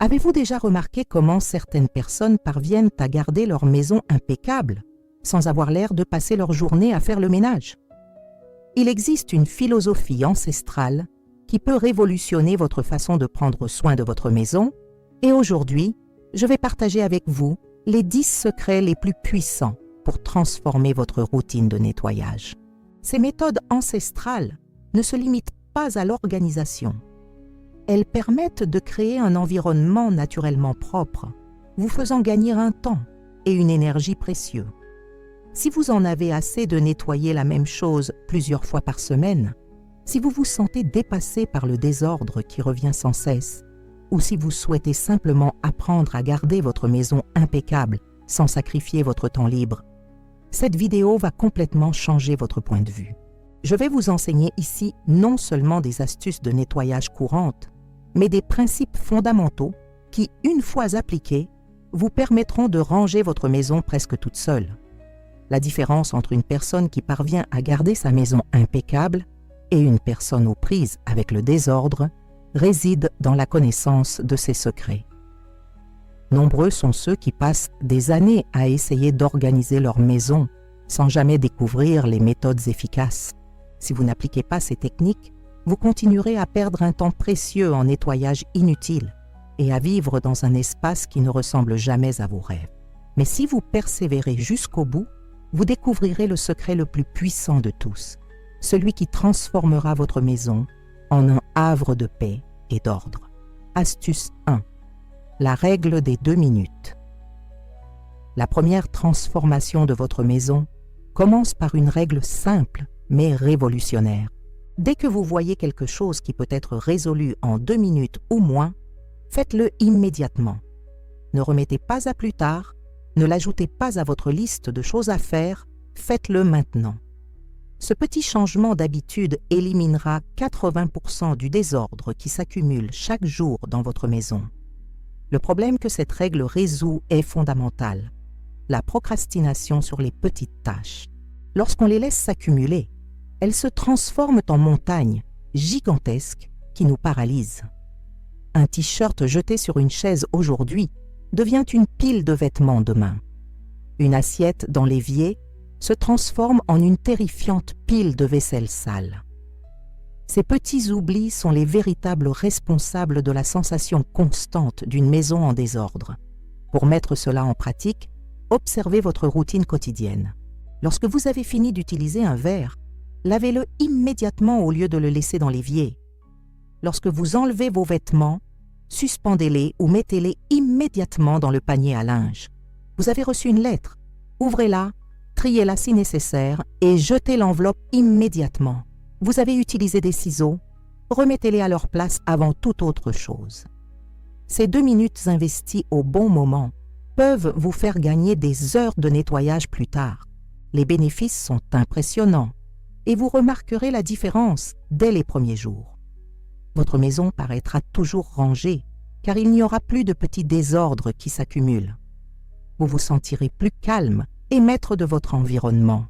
Avez-vous déjà remarqué comment certaines personnes parviennent à garder leur maison impeccable sans avoir l'air de passer leur journée à faire le ménage? Il existe une philosophie ancestrale qui peut révolutionner votre façon de prendre soin de votre maison et aujourd'hui, je vais partager avec vous les 10 secrets les plus puissants pour transformer votre routine de nettoyage. Ces méthodes ancestrales ne se limitent pas à l'organisation. Elles permettent de créer un environnement naturellement propre, vous faisant gagner un temps et une énergie précieux. Si vous en avez assez de nettoyer la même chose plusieurs fois par semaine, si vous vous sentez dépassé par le désordre qui revient sans cesse, ou si vous souhaitez simplement apprendre à garder votre maison impeccable sans sacrifier votre temps libre, cette vidéo va complètement changer votre point de vue. Je vais vous enseigner ici non seulement des astuces de nettoyage courantes, mais des principes fondamentaux qui, une fois appliqués, vous permettront de ranger votre maison presque toute seule. La différence entre une personne qui parvient à garder sa maison impeccable et une personne aux prises avec le désordre réside dans la connaissance de ses secrets. Nombreux sont ceux qui passent des années à essayer d'organiser leur maison sans jamais découvrir les méthodes efficaces. Si vous n'appliquez pas ces techniques, vous continuerez à perdre un temps précieux en nettoyage inutile et à vivre dans un espace qui ne ressemble jamais à vos rêves. Mais si vous persévérez jusqu'au bout, vous découvrirez le secret le plus puissant de tous, celui qui transformera votre maison en un havre de paix et d'ordre. Astuce 1. La règle des 2 minutes. La première transformation de votre maison commence par une règle simple mais révolutionnaire. Dès que vous voyez quelque chose qui peut être résolu en 2 minutes ou moins, faites-le immédiatement. Ne remettez pas à plus tard, ne l'ajoutez pas à votre liste de choses à faire, faites-le maintenant. Ce petit changement d'habitude éliminera 80% du désordre qui s'accumule chaque jour dans votre maison. Le problème que cette règle résout est fondamental: la procrastination sur les petites tâches. Lorsqu'on les laisse s'accumuler, elles se transforment en montagnes gigantesques qui nous paralysent. Un t-shirt jeté sur une chaise aujourd'hui devient une pile de vêtements demain. Une assiette dans l'évier se transforme en une terrifiante pile de vaisselle sale. Ces petits oublis sont les véritables responsables de la sensation constante d'une maison en désordre. Pour mettre cela en pratique, observez votre routine quotidienne. Lorsque vous avez fini d'utiliser un verre, lavez-le immédiatement au lieu de le laisser dans l'évier. Lorsque vous enlevez vos vêtements, suspendez-les ou mettez-les immédiatement dans le panier à linge. Vous avez reçu une lettre, ouvrez-la, triez-la si nécessaire et jetez l'enveloppe immédiatement. Vous avez utilisé des ciseaux, remettez-les à leur place avant toute autre chose. Ces 2 minutes investies au bon moment peuvent vous faire gagner des heures de nettoyage plus tard. Les bénéfices sont impressionnants et vous remarquerez la différence dès les premiers jours. Votre maison paraîtra toujours rangée car il n'y aura plus de petits désordres qui s'accumulent. Vous vous sentirez plus calme et maître de votre environnement.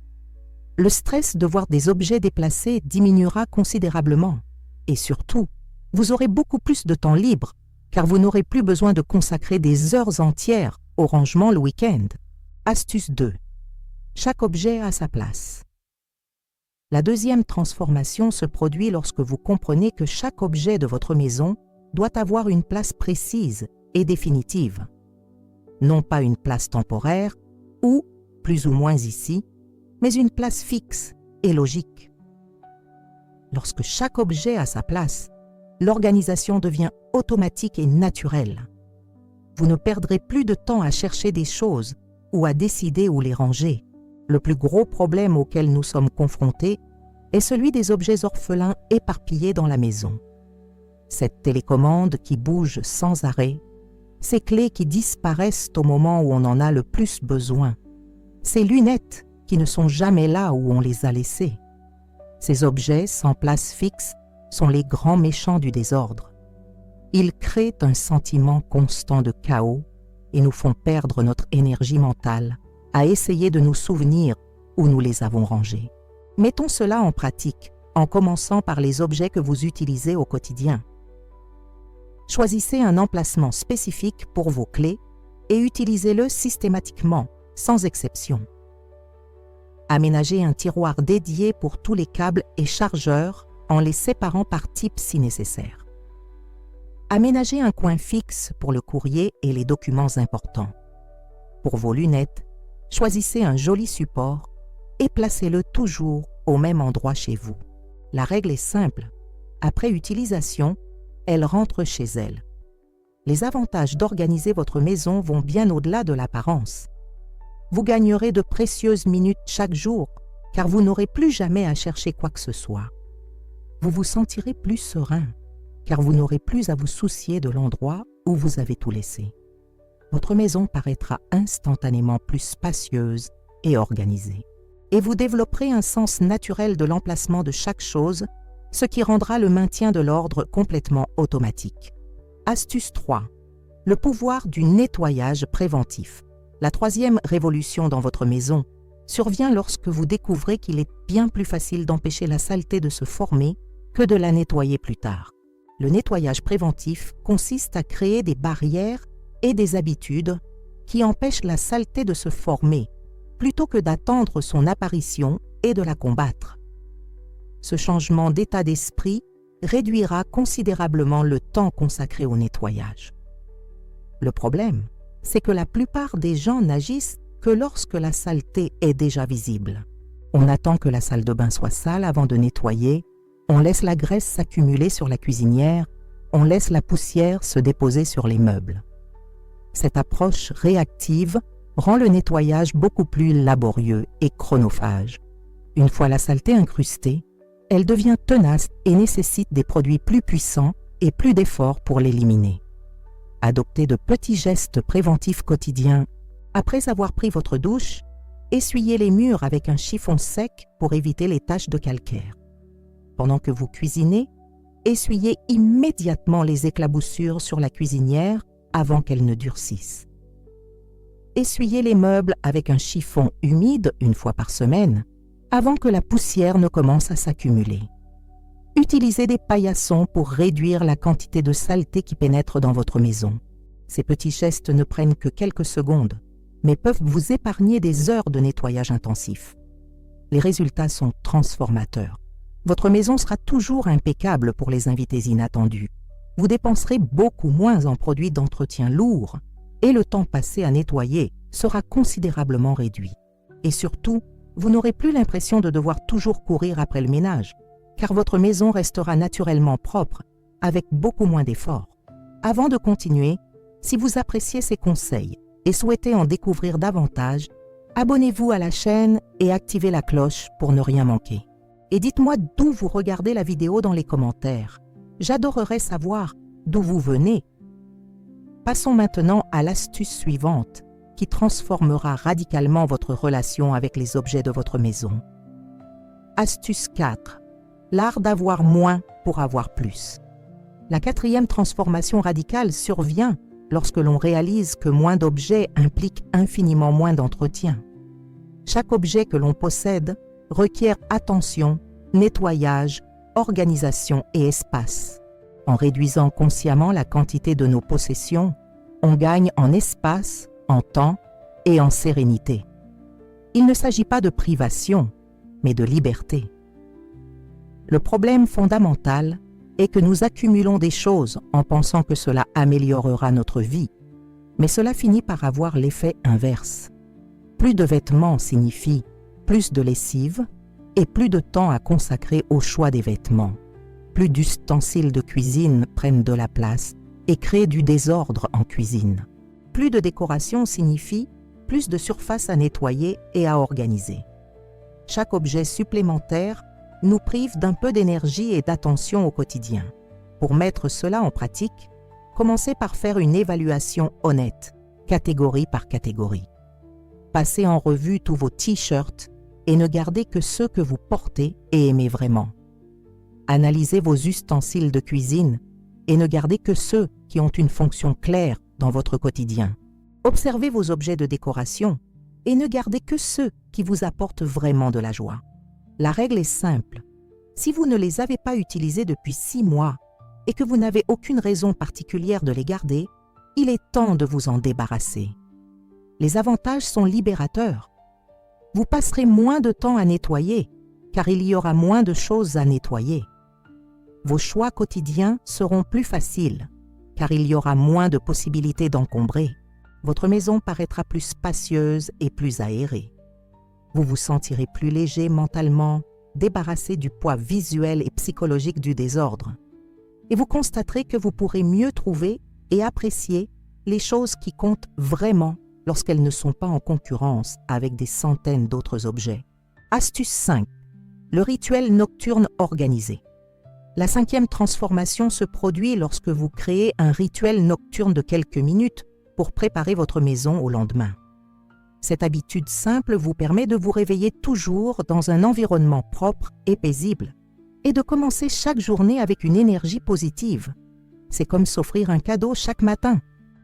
Le stress de voir des objets déplacés diminuera considérablement et surtout, vous aurez beaucoup plus de temps libre car vous n'aurez plus besoin de consacrer des heures entières au rangement le week-end. Astuce 2. Chaque objet a sa place. La deuxième transformation se produit lorsque vous comprenez que chaque objet de votre maison doit avoir une place précise et définitive. Non pas une place temporaire ou, plus ou moins ici, mais une place fixe et logique. Lorsque chaque objet a sa place, l'organisation devient automatique et naturelle. Vous ne perdrez plus de temps à chercher des choses ou à décider où les ranger. Le plus gros problème auquel nous sommes confrontés est celui des objets orphelins éparpillés dans la maison. Cette télécommande qui bouge sans arrêt, ces clés qui disparaissent au moment où on en a le plus besoin, ces lunettes qui ne sont jamais là où on les a laissées. Ces objets sans place fixe sont les grands méchants du désordre. Ils créent un sentiment constant de chaos et nous font perdre notre énergie mentale à essayer de nous souvenir où nous les avons rangés. Mettons cela en pratique en commençant par les objets que vous utilisez au quotidien. Choisissez un emplacement spécifique pour vos clés et utilisez-le systématiquement, sans exception. Aménagez un tiroir dédié pour tous les câbles et chargeurs en les séparant par type si nécessaire. Aménagez un coin fixe pour le courrier et les documents importants. Pour vos lunettes, choisissez un joli support et placez-le toujours au même endroit chez vous. La règle est simple. Après utilisation, elle rentre chez elle. Les avantages d'organiser votre maison vont bien au-delà de l'apparence. Vous gagnerez de précieuses minutes chaque jour, car vous n'aurez plus jamais à chercher quoi que ce soit. Vous vous sentirez plus serein, car vous n'aurez plus à vous soucier de l'endroit où vous avez tout laissé. Votre maison paraîtra instantanément plus spacieuse et organisée. Et vous développerez un sens naturel de l'emplacement de chaque chose, ce qui rendra le maintien de l'ordre complètement automatique. Astuce 3. Le pouvoir du nettoyage préventif. La troisième révolution dans votre maison survient lorsque vous découvrez qu'il est bien plus facile d'empêcher la saleté de se former que de la nettoyer plus tard. Le nettoyage préventif consiste à créer des barrières et des habitudes qui empêchent la saleté de se former, plutôt que d'attendre son apparition et de la combattre. Ce changement d'état d'esprit réduira considérablement le temps consacré au nettoyage. Le problème, c'est que la plupart des gens n'agissent que lorsque la saleté est déjà visible. On attend que la salle de bain soit sale avant de nettoyer, on laisse la graisse s'accumuler sur la cuisinière, on laisse la poussière se déposer sur les meubles. Cette approche réactive rend le nettoyage beaucoup plus laborieux et chronophage. Une fois la saleté incrustée, elle devient tenace et nécessite des produits plus puissants et plus d'efforts pour l'éliminer. Adoptez de petits gestes préventifs quotidiens. Après avoir pris votre douche, essuyez les murs avec un chiffon sec pour éviter les taches de calcaire. Pendant que vous cuisinez, essuyez immédiatement les éclaboussures sur la cuisinière avant qu'elles ne durcissent. Essuyez les meubles avec un chiffon humide une fois par semaine, avant que la poussière ne commence à s'accumuler. Utilisez des paillassons pour réduire la quantité de saleté qui pénètre dans votre maison. Ces petits gestes ne prennent que quelques secondes, mais peuvent vous épargner des heures de nettoyage intensif. Les résultats sont transformateurs. Votre maison sera toujours impeccable pour les invités inattendus. Vous dépenserez beaucoup moins en produits d'entretien lourds et le temps passé à nettoyer sera considérablement réduit. Et surtout, vous n'aurez plus l'impression de devoir toujours courir après le ménage, car votre maison restera naturellement propre, avec beaucoup moins d'efforts. Avant de continuer, si vous appréciez ces conseils et souhaitez en découvrir davantage, abonnez-vous à la chaîne et activez la cloche pour ne rien manquer. Et dites-moi d'où vous regardez la vidéo dans les commentaires. J'adorerais savoir d'où vous venez. Passons maintenant à l'astuce suivante, qui transformera radicalement votre relation avec les objets de votre maison. Astuce 4. L'art d'avoir moins pour avoir plus. La quatrième transformation radicale survient lorsque l'on réalise que moins d'objets implique infiniment moins d'entretien. Chaque objet que l'on possède requiert attention, nettoyage, organisation et espace. En réduisant consciemment la quantité de nos possessions, on gagne en espace, en temps et en sérénité. Il ne s'agit pas de privation, mais de liberté. Le problème fondamental est que nous accumulons des choses en pensant que cela améliorera notre vie, mais cela finit par avoir l'effet inverse. Plus de vêtements signifie plus de lessive et plus de temps à consacrer au choix des vêtements. Plus d'ustensiles de cuisine prennent de la place et créent du désordre en cuisine. Plus de décoration signifie plus de surface à nettoyer et à organiser. Chaque objet supplémentaire nous prive d'un peu d'énergie et d'attention au quotidien. Pour mettre cela en pratique, commencez par faire une évaluation honnête, catégorie par catégorie. Passez en revue tous vos t-shirts et ne gardez que ceux que vous portez et aimez vraiment. Analysez vos ustensiles de cuisine et ne gardez que ceux qui ont une fonction claire dans votre quotidien. Observez vos objets de décoration et ne gardez que ceux qui vous apportent vraiment de la joie. La règle est simple. Si vous ne les avez pas utilisés depuis 6 mois, et que vous n'avez aucune raison particulière de les garder, il est temps de vous en débarrasser. Les avantages sont libérateurs. Vous passerez moins de temps à nettoyer, car il y aura moins de choses à nettoyer. Vos choix quotidiens seront plus faciles, car il y aura moins de possibilités d'encombrer. Votre maison paraîtra plus spacieuse et plus aérée. Vous vous sentirez plus léger mentalement, débarrassé du poids visuel et psychologique du désordre. Et vous constaterez que vous pourrez mieux trouver et apprécier les choses qui comptent vraiment lorsqu'elles ne sont pas en concurrence avec des centaines d'autres objets. Astuce 5. Le rituel nocturne organisé. La 5e transformation se produit lorsque vous créez un rituel nocturne de quelques minutes pour préparer votre maison au lendemain. Cette habitude simple vous permet de vous réveiller toujours dans un environnement propre et paisible et de commencer chaque journée avec une énergie positive. C'est comme s'offrir un cadeau chaque matin.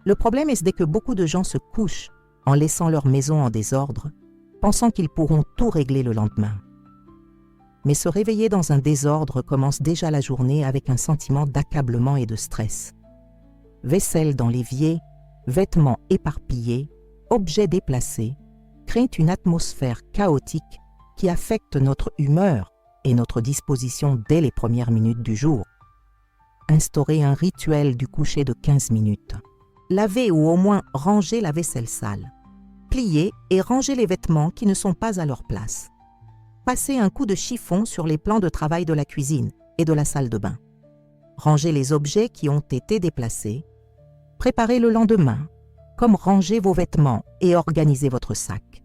Le problème est dès que beaucoup de gens se couchent en laissant leur maison en désordre, pensant qu'ils pourront tout régler le lendemain. Mais se réveiller dans un désordre commence déjà la journée avec un sentiment d'accablement et de stress. Vaisselle dans l'évier, vêtements éparpillés, objets déplacés, créent une atmosphère chaotique qui affecte notre humeur et notre disposition dès les premières minutes du jour. Instaurez un rituel du coucher de 15 minutes. Lavez ou au moins rangez la vaisselle sale. Pliez et rangez les vêtements qui ne sont pas à leur place. Passez un coup de chiffon sur les plans de travail de la cuisine et de la salle de bain. Rangez les objets qui ont été déplacés. Préparez le lendemain, comme ranger vos vêtements et organiser votre sac.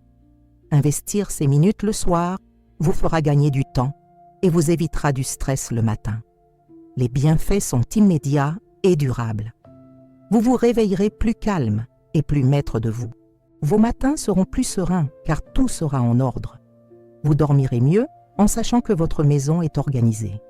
Investir ces minutes le soir vous fera gagner du temps et vous évitera du stress le matin. Les bienfaits sont immédiats et durables. Vous vous réveillerez plus calme et plus maître de vous. Vos matins seront plus sereins car tout sera en ordre. Vous dormirez mieux en sachant que votre maison est organisée.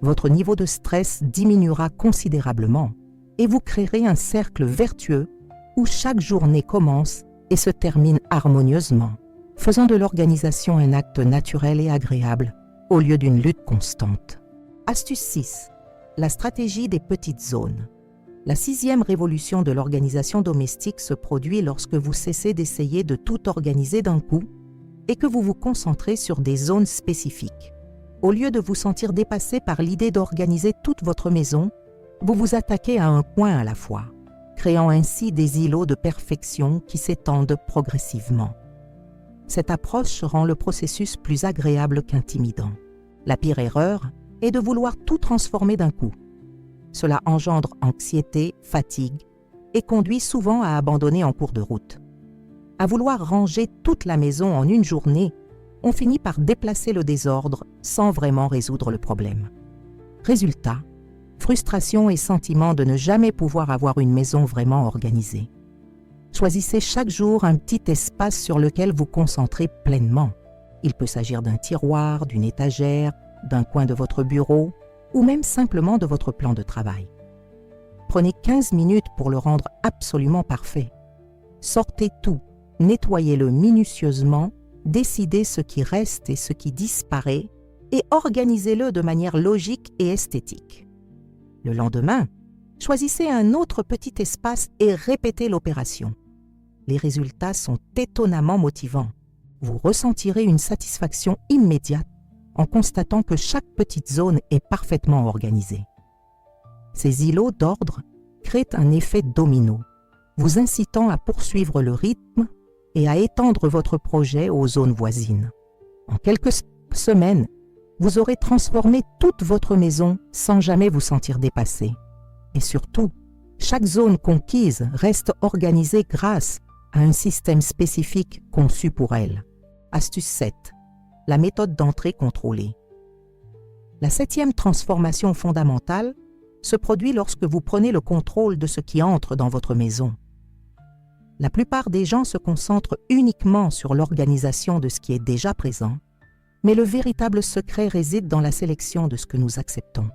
Votre niveau de stress diminuera considérablement et vous créerez un cercle vertueux où chaque journée commence et se termine harmonieusement, faisant de l'organisation un acte naturel et agréable au lieu d'une lutte constante. Astuce 6. La stratégie des petites zones. La 6e révolution de l'organisation domestique se produit lorsque vous cessez d'essayer de tout organiser d'un coup et que vous vous concentrez sur des zones spécifiques. Au lieu de vous sentir dépassé par l'idée d'organiser toute votre maison, vous vous attaquez à un point à la fois, créant ainsi des îlots de perfection qui s'étendent progressivement. Cette approche rend le processus plus agréable qu'intimidant. La pire erreur est de vouloir tout transformer d'un coup. Cela engendre anxiété, fatigue et conduit souvent à abandonner en cours de route. À vouloir ranger toute la maison en une journée, on finit par déplacer le désordre sans vraiment résoudre le problème. Résultat, frustration et sentiment de ne jamais pouvoir avoir une maison vraiment organisée. Choisissez chaque jour un petit espace sur lequel vous concentrez pleinement. Il peut s'agir d'un tiroir, d'une étagère, d'un coin de votre bureau ou même simplement de votre plan de travail. Prenez 15 minutes pour le rendre absolument parfait. Sortez tout, nettoyez-le minutieusement, décidez ce qui reste et ce qui disparaît et organisez-le de manière logique et esthétique. Le lendemain, choisissez un autre petit espace et répétez l'opération. Les résultats sont étonnamment motivants. Vous ressentirez une satisfaction immédiate en constatant que chaque petite zone est parfaitement organisée. Ces îlots d'ordre créent un effet domino, vous incitant à poursuivre le rythme et à étendre votre projet aux zones voisines. En quelques semaines, vous aurez transformé toute votre maison sans jamais vous sentir dépassé. Et surtout, chaque zone conquise reste organisée grâce à un système spécifique conçu pour elle. Astuce 7. La méthode d'entrée contrôlée. La 7e transformation fondamentale se produit lorsque vous prenez le contrôle de ce qui entre dans votre maison. La plupart des gens se concentrent uniquement sur l'organisation de ce qui est déjà présent, mais le véritable secret réside dans la sélection de ce que nous acceptons.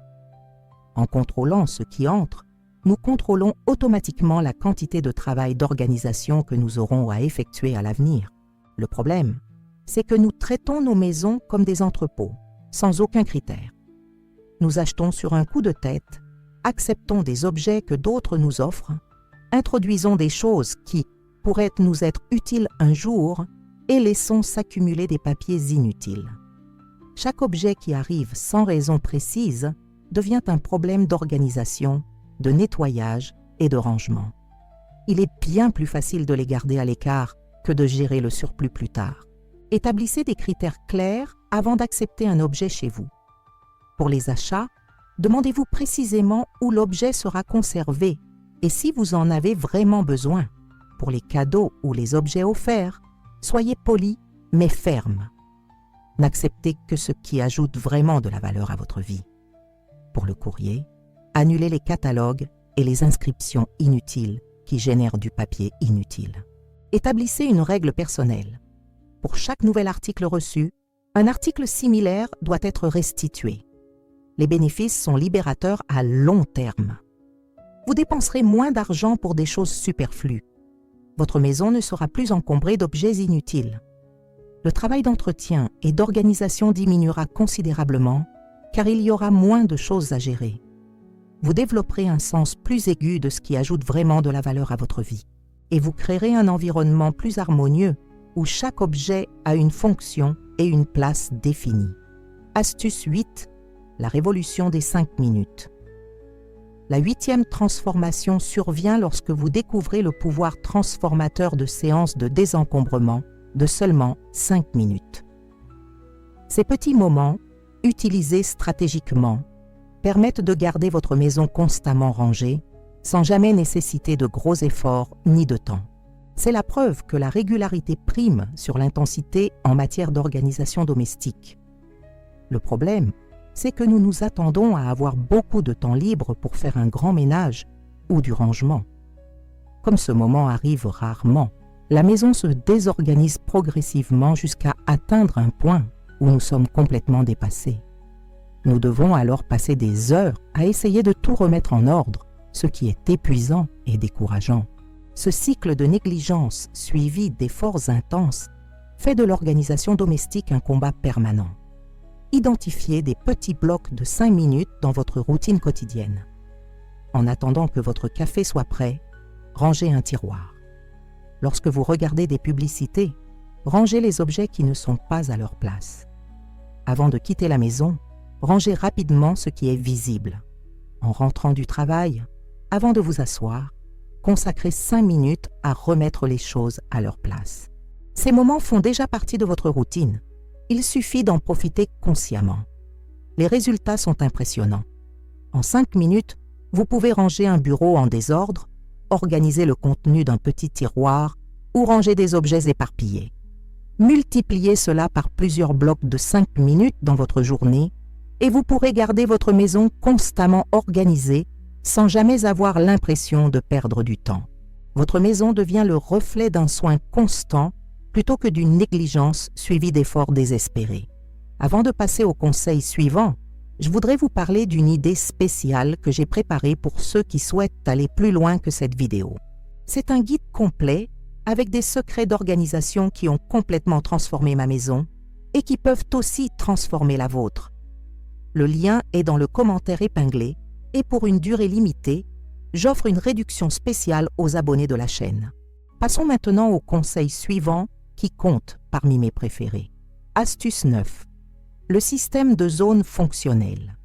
En contrôlant ce qui entre, nous contrôlons automatiquement la quantité de travail d'organisation que nous aurons à effectuer à l'avenir. Le problème, c'est que nous traitons nos maisons comme des entrepôts, sans aucun critère. Nous achetons sur un coup de tête, acceptons des objets que d'autres nous offrent, introduisons des choses qui pourraient nous être utiles un jour et laissons s'accumuler des papiers inutiles. Chaque objet qui arrive sans raison précise devient un problème d'organisation, de nettoyage et de rangement. Il est bien plus facile de les garder à l'écart que de gérer le surplus plus tard. Établissez des critères clairs avant d'accepter un objet chez vous. Pour les achats, demandez-vous précisément où l'objet sera conservé et si vous en avez vraiment besoin. Pour les cadeaux ou les objets offerts, soyez poli mais ferme. N'acceptez que ce qui ajoute vraiment de la valeur à votre vie. Pour le courrier, annulez les catalogues et les inscriptions inutiles qui génèrent du papier inutile. Établissez une règle personnelle. Pour chaque nouvel article reçu, un article similaire doit être restitué. Les bénéfices sont libérateurs à long terme. Vous dépenserez moins d'argent pour des choses superflues. Votre maison ne sera plus encombrée d'objets inutiles. Le travail d'entretien et d'organisation diminuera considérablement car il y aura moins de choses à gérer. Vous développerez un sens plus aigu de ce qui ajoute vraiment de la valeur à votre vie et vous créerez un environnement plus harmonieux où chaque objet a une fonction et une place définie. Astuce 8. La révolution des 5 minutes. La 8e transformation survient lorsque vous découvrez le pouvoir transformateur de séances de désencombrement de seulement 5 minutes. Ces petits moments, utilisés stratégiquement, permettent de garder votre maison constamment rangée, sans jamais nécessiter de gros efforts ni de temps. C'est la preuve que la régularité prime sur l'intensité en matière d'organisation domestique. Le problème, c'est que nous nous attendons à avoir beaucoup de temps libre pour faire un grand ménage ou du rangement. Comme ce moment arrive rarement, la maison se désorganise progressivement jusqu'à atteindre un point où nous sommes complètement dépassés. Nous devons alors passer des heures à essayer de tout remettre en ordre, ce qui est épuisant et décourageant. Ce cycle de négligence suivi d'efforts intenses fait de l'organisation domestique un combat permanent. Identifiez des petits blocs de 5 minutes dans votre routine quotidienne. En attendant que votre café soit prêt, rangez un tiroir. Lorsque vous regardez des publicités, rangez les objets qui ne sont pas à leur place. Avant de quitter la maison, rangez rapidement ce qui est visible. En rentrant du travail, avant de vous asseoir, consacrez 5 minutes à remettre les choses à leur place. Ces moments font déjà partie de votre routine. Il suffit d'en profiter consciemment. Les résultats sont impressionnants. En 5 minutes, vous pouvez ranger un bureau en désordre, organiser le contenu d'un petit tiroir ou ranger des objets éparpillés. Multipliez cela par plusieurs blocs de 5 minutes dans votre journée et vous pourrez garder votre maison constamment organisée sans jamais avoir l'impression de perdre du temps. Votre maison devient le reflet d'un soin constant plutôt que d'une négligence suivie d'efforts désespérés. Avant de passer au conseil suivant, je voudrais vous parler d'une idée spéciale que j'ai préparée pour ceux qui souhaitent aller plus loin que cette vidéo. C'est un guide complet avec des secrets d'organisation qui ont complètement transformé ma maison et qui peuvent aussi transformer la vôtre. Le lien est dans le commentaire épinglé et pour une durée limitée, j'offre une réduction spéciale aux abonnés de la chaîne. Passons maintenant au conseil suivant qui compte parmi mes préférés. Astuce 9. Le système de zones fonctionnelles.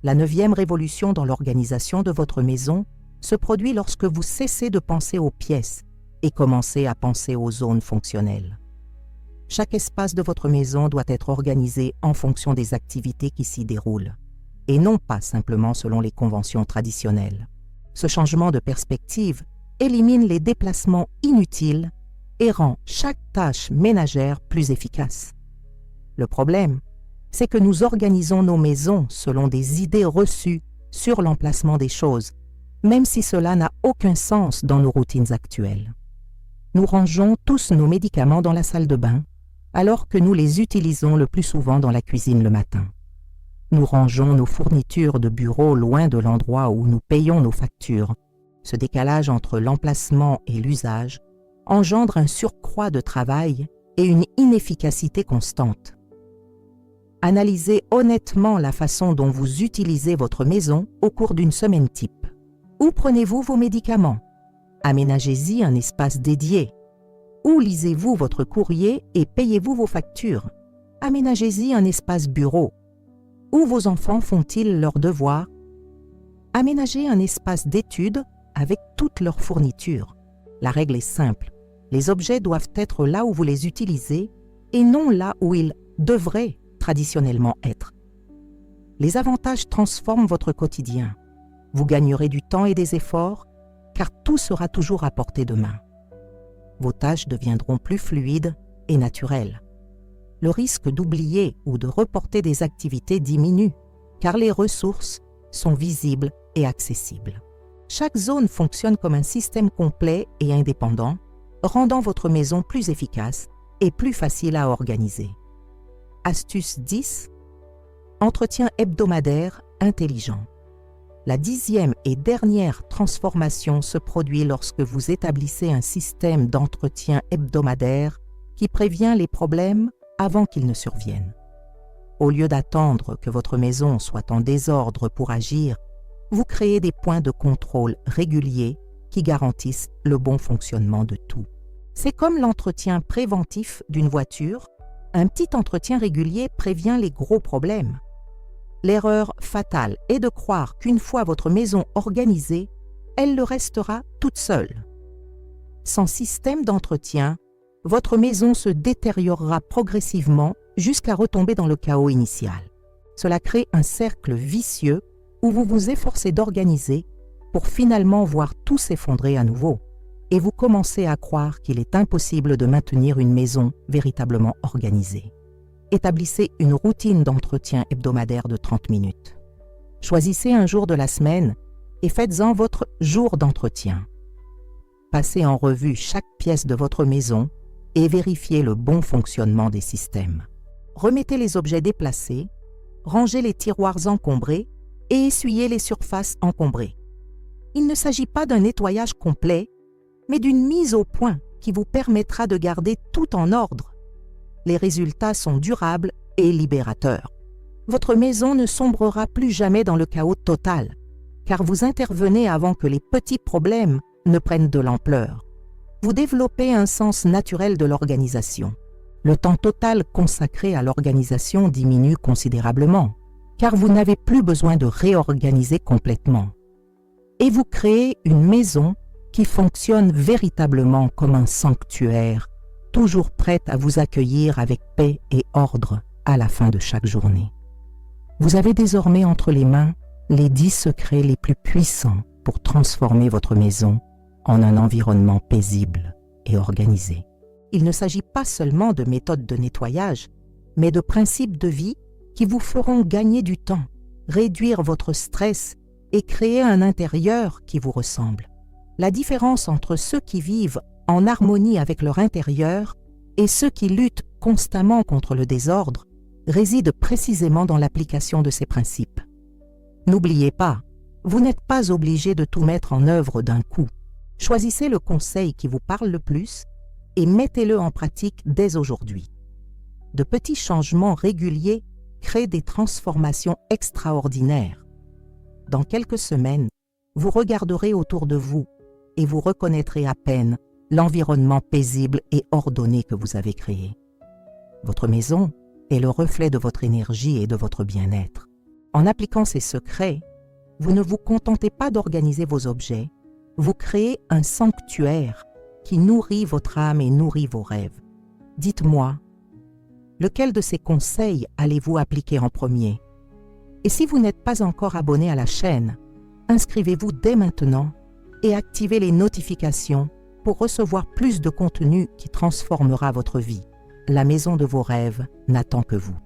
La 9e révolution dans l'organisation de votre maison se produit lorsque vous cessez de penser aux pièces et commencez à penser aux zones fonctionnelles. Chaque espace de votre maison doit être organisé en fonction des activités qui s'y déroulent, et non pas simplement selon les conventions traditionnelles. Ce changement de perspective élimine les déplacements inutiles et rend chaque tâche ménagère plus efficace. Le problème, c'est que nous organisons nos maisons selon des idées reçues sur l'emplacement des choses, même si cela n'a aucun sens dans nos routines actuelles. Nous rangeons tous nos médicaments dans la salle de bain, alors que nous les utilisons le plus souvent dans la cuisine le matin. Nous rangeons nos fournitures de bureau loin de l'endroit où nous payons nos factures. Ce décalage entre l'emplacement et l'usage engendre un surcroît de travail et une inefficacité constante. Analysez honnêtement la façon dont vous utilisez votre maison au cours d'une semaine type. Où prenez-vous vos médicaments? Aménagez-y un espace dédié. Où lisez-vous votre courrier et payez-vous vos factures? Aménagez-y un espace bureau. Où vos enfants font-ils leurs devoirs? Aménagez un espace d'étude avec toutes leurs fournitures. La règle est simple. Les objets doivent être là où vous les utilisez et non là où ils devraient traditionnellement être. Les avantages transforment votre quotidien. Vous gagnerez du temps et des efforts, car tout sera toujours à portée de main. Vos tâches deviendront plus fluides et naturelles. Le risque d'oublier ou de reporter des activités diminue, car les ressources sont visibles et accessibles. Chaque zone fonctionne comme un système complet et indépendant, rendant votre maison plus efficace et plus facile à organiser. Astuce 10. Entretien hebdomadaire intelligent. La 10e et dernière transformation se produit lorsque vous établissez un système d'entretien hebdomadaire qui prévient les problèmes avant qu'ils ne surviennent. Au lieu d'attendre que votre maison soit en désordre pour agir, vous créez des points de contrôle réguliers qui garantissent le bon fonctionnement de tout. C'est comme l'entretien préventif d'une voiture. Un petit entretien régulier prévient les gros problèmes. L'erreur fatale est de croire qu'une fois votre maison organisée, elle le restera toute seule. Sans système d'entretien, votre maison se détériorera progressivement jusqu'à retomber dans le chaos initial. Cela crée un cercle vicieux où vous vous efforcez d'organiser pour finalement voir tout s'effondrer à nouveau. Et vous commencez à croire qu'il est impossible de maintenir une maison véritablement organisée. Établissez une routine d'entretien hebdomadaire de 30 minutes. Choisissez un jour de la semaine et faites-en votre jour d'entretien. Passez en revue chaque pièce de votre maison et vérifiez le bon fonctionnement des systèmes. Remettez les objets déplacés, rangez les tiroirs encombrés et essuyez les surfaces encombrées. Il ne s'agit pas d'un nettoyage complet, mais d'une mise au point qui vous permettra de garder tout en ordre. Les résultats sont durables et libérateurs. Votre maison ne sombrera plus jamais dans le chaos total, car vous intervenez avant que les petits problèmes ne prennent de l'ampleur. Vous développez un sens naturel de l'organisation. Le temps total consacré à l'organisation diminue considérablement, car vous n'avez plus besoin de réorganiser complètement. Et vous créez une maison qui fonctionne véritablement comme un sanctuaire, toujours prête à vous accueillir avec paix et ordre à la fin de chaque journée. Vous avez désormais entre les mains les 10 secrets les plus puissants pour transformer votre maison en un environnement paisible et organisé. Il ne s'agit pas seulement de méthodes de nettoyage, mais de principes de vie qui vous feront gagner du temps, réduire votre stress et créer un intérieur qui vous ressemble. La différence entre ceux qui vivent en harmonie avec leur intérieur et ceux qui luttent constamment contre le désordre réside précisément dans l'application de ces principes. N'oubliez pas, vous n'êtes pas obligé de tout mettre en œuvre d'un coup. Choisissez le conseil qui vous parle le plus et mettez-le en pratique dès aujourd'hui. De petits changements réguliers créent des transformations extraordinaires. Dans quelques semaines, vous regarderez autour de vous et vous reconnaîtrez à peine l'environnement paisible et ordonné que vous avez créé. Votre maison est le reflet de votre énergie et de votre bien-être. En appliquant ces secrets, vous ne vous contentez pas d'organiser vos objets, vous créez un sanctuaire qui nourrit votre âme et nourrit vos rêves. Dites-moi, lequel de ces conseils allez-vous appliquer en premier? Et si vous n'êtes pas encore abonné à la chaîne, inscrivez-vous dès maintenant et activez les notifications pour recevoir plus de contenu qui transformera votre vie. La maison de vos rêves n'attend que vous.